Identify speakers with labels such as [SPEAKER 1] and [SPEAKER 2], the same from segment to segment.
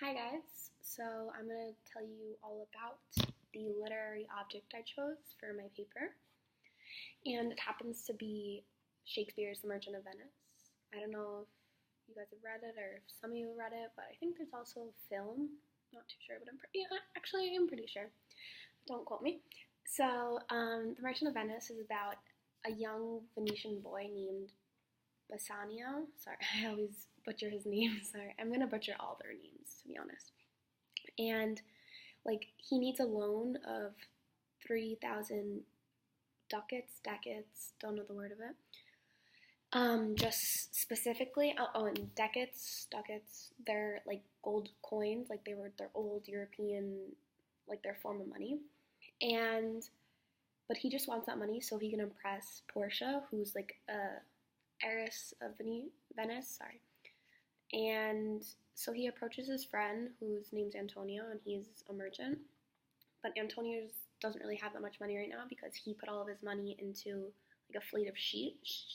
[SPEAKER 1] Hi guys, so I'm going to tell you all about the literary object I chose for my paper, and it happens to be Shakespeare's The Merchant of Venice. I don't know if you guys have read it or if some of you have read it, but I think there's also a film. Not too sure, but actually I am pretty sure. Don't quote me. So, The Merchant of Venice is about a young Venetian boy named Bassanio. Sorry, I always butcher his name. Sorry, I'm gonna butcher all their names to be honest. And he needs a loan of 3,000 ducats, don't know the word of it. Just specifically, and ducats, they're like gold coins, like they're old European, like their form of money. But he just wants that money so he can impress Portia, who's like a heiress of Venice, sorry. And so he approaches his friend, whose name's Antonio, and he's a merchant. But Antonio doesn't really have that much money right now because he put all of his money into like a fleet of ships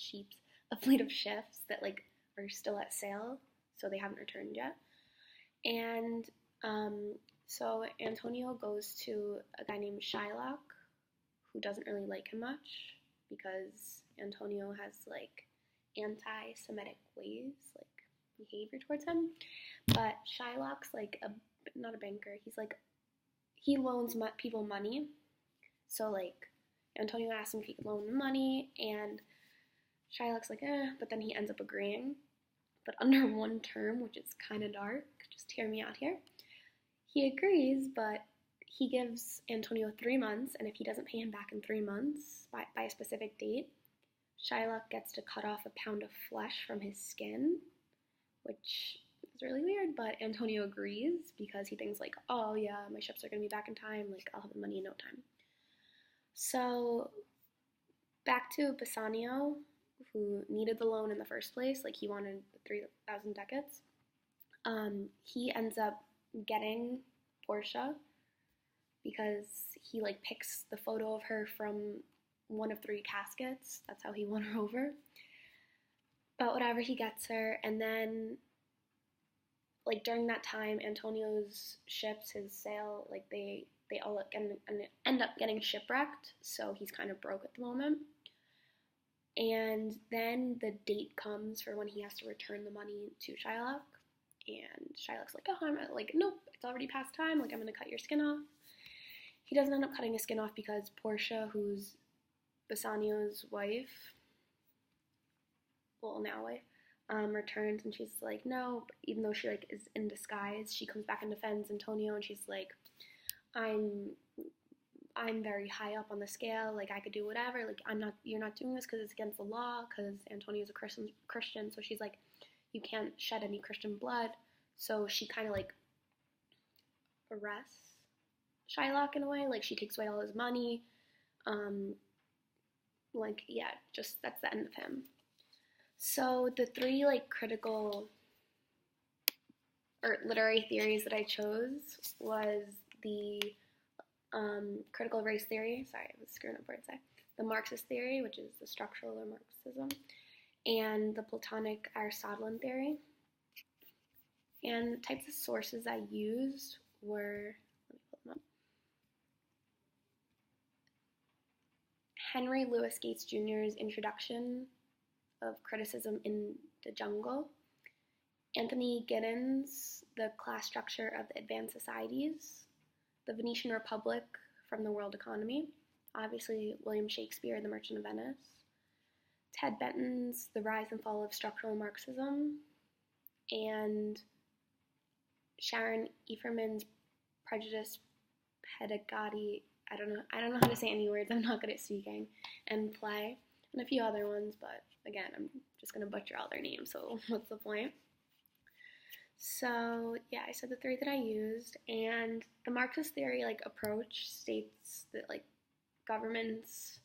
[SPEAKER 1] that like are still at sail, so they haven't returned yet. And so Antonio goes to a guy named Shylock, who doesn't really like him much because Antonio has like anti-Semitic ways, like behavior towards him. But Shylock's like not a banker. He loans people money. So like Antonio asks him if he could loan him money, and Shylock's like, but then he ends up agreeing. But under one term, which is kind of dark, just hear me out here. He agrees, but he gives Antonio 3 months, and if he doesn't pay him back in 3 months by a specific date, Shylock gets to cut off a pound of flesh from his skin, which is really weird, but Antonio agrees because he thinks like, oh yeah, my ships are going to be back in time, like I'll have the money in no time. So back to Bassanio, who needed the loan in the first place, like he wanted the 3,000 ducats. He ends up getting Portia because he like picks the photo of her from one of 3 caskets. That's how he won her over. But whatever, he gets her, and then like during that time, Antonio's ships, his sail, like they all end up getting shipwrecked, so he's kind of broke at the moment. And then the date comes for when he has to return the money to Shylock, and Shylock's like, oh, I'm like, nope, it's already past time, like I'm gonna cut your skin off. He doesn't end up cutting his skin off because Portia, who's Bassanio's wife, well, now wife, returns, and she's like, no, even though she like is in disguise, she comes back and defends Antonio, and she's like, I'm very high up on the scale, like I could do whatever, like you're not doing this because it's against the law, because Antonio's a Christian, so she's like, you can't shed any Christian blood. So she kind of like arrests Shylock in a way, like she takes away all his money, like yeah, just that's the end of him. So the 3 like critical or literary theories that I chose was the critical race theory, sorry, I was screwing up words there, the Marxist theory, which is the structural or Marxism, and the Platonic Aristotelian theory. And the types of sources I used were, let me pull them up, Henry Louis Gates Jr.'s Introduction of Criticism in the Jungle, Anthony Giddens' The Class Structure of the Advanced Societies, The Venetian Republic from the World Economy, obviously William Shakespeare, The Merchant of Venice, Ted Benton's The Rise and Fall of Structural Marxism, and Sharon Eferman's Prejudice Pedagogy, I don't know how to say any words, I'm not good at speaking, and Play, and a few other ones, but again, I'm just going to butcher all their names, so what's the point? So yeah, I said the 3 that I used, and the Marxist theory like approach states that like governments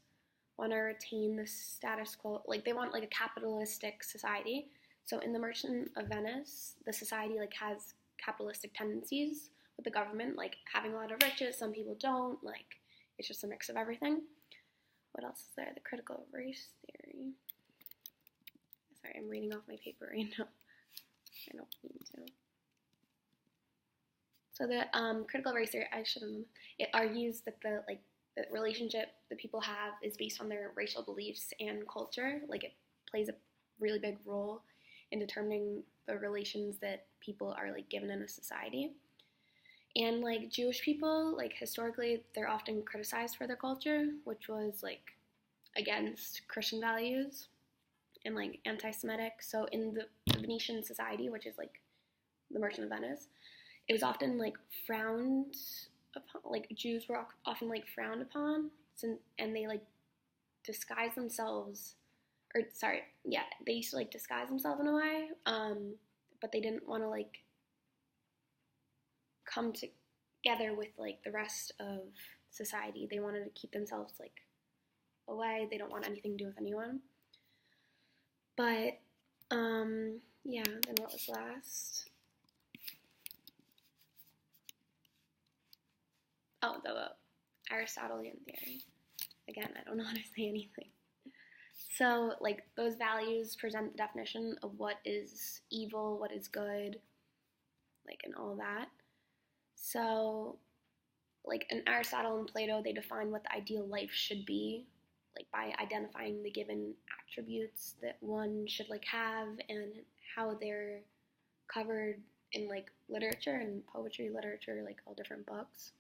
[SPEAKER 1] want to retain the status quo, like they want like a capitalistic society. So in The Merchant of Venice, the society like has capitalistic tendencies with the government, like having a lot of riches, some people don't, like it's just a mix of everything. What else is there? The critical race theory. Sorry, I'm reading off my paper right now. I don't mean to. So the critical race theory, it argues that the relationship that people have is based on their racial beliefs and culture. Like it plays a really big role in determining the relations that people are like given in a society. And like Jewish people, like historically, they're often criticized for their culture, which was like against Christian values and like anti-Semitic. So in the Venetian society, which is like the Merchant of Venice, it was often like frowned upon. Like Jews were often like frowned upon, and they like disguise themselves. Or sorry, yeah, they used to like disguise themselves in a way, but they didn't want to like come together with like the rest of society. They wanted to keep themselves like away. They don't want anything to do with anyone. But yeah, then what was last? Oh, the Aristotelian theory. Again, I don't know how to say anything. So, like, those values present the definition of what is evil, what is good, like, and all that. So, like, in Aristotle and Plato, they define what the ideal life should be, like, by identifying the given attributes that one should, like, have and how they're covered in, like, literature and poetry, literature, like, all different books.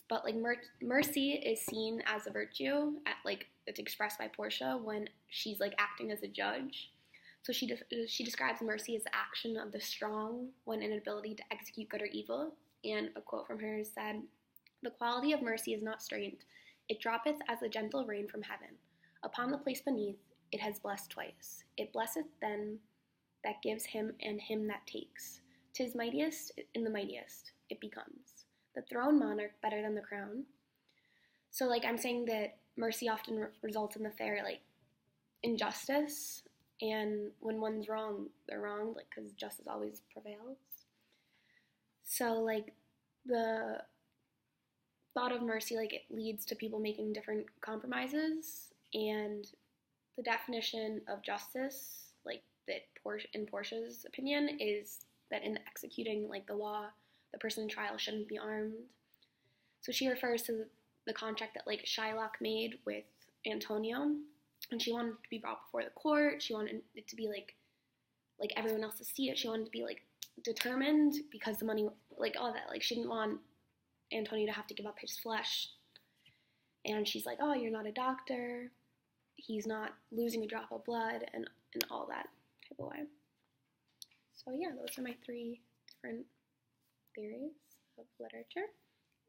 [SPEAKER 1] But like mercy is seen as a virtue, like it's expressed by Portia when she's like acting as a judge. So she describes mercy as the action of the strong when an ability to execute good or evil. And a quote from her said, "The quality of mercy is not strained; it droppeth as the gentle rain from heaven. Upon the place beneath, it has blessed twice. It blesseth then that gives him and him that takes. 'Tis mightiest in the mightiest it becomes. The throne monarch better than the crown." So, like, I'm saying that mercy often results in the fair, like, injustice, and when one's wrong, they're wrong, like, because justice always prevails. So, like, the thought of mercy, like, it leads to people making different compromises, and the definition of justice, like, that in Portia's opinion, is that in executing, like, the law, the person in trial shouldn't be armed. So she refers to the contract that like Shylock made with Antonio, and she wanted to be brought before the court. She wanted it to be like everyone else to see it. She wanted to be like determined because the money, like all that. Like she didn't want Antonio to have to give up his flesh. And she's like, "Oh, you're not a doctor. He's not losing a drop of blood," and all that type of way. So yeah, those are my 3 different theories of literature,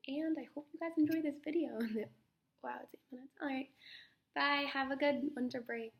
[SPEAKER 1] and I hope you guys enjoyed this video. Wow, it's 8 minutes. Alright, bye, have a good winter break.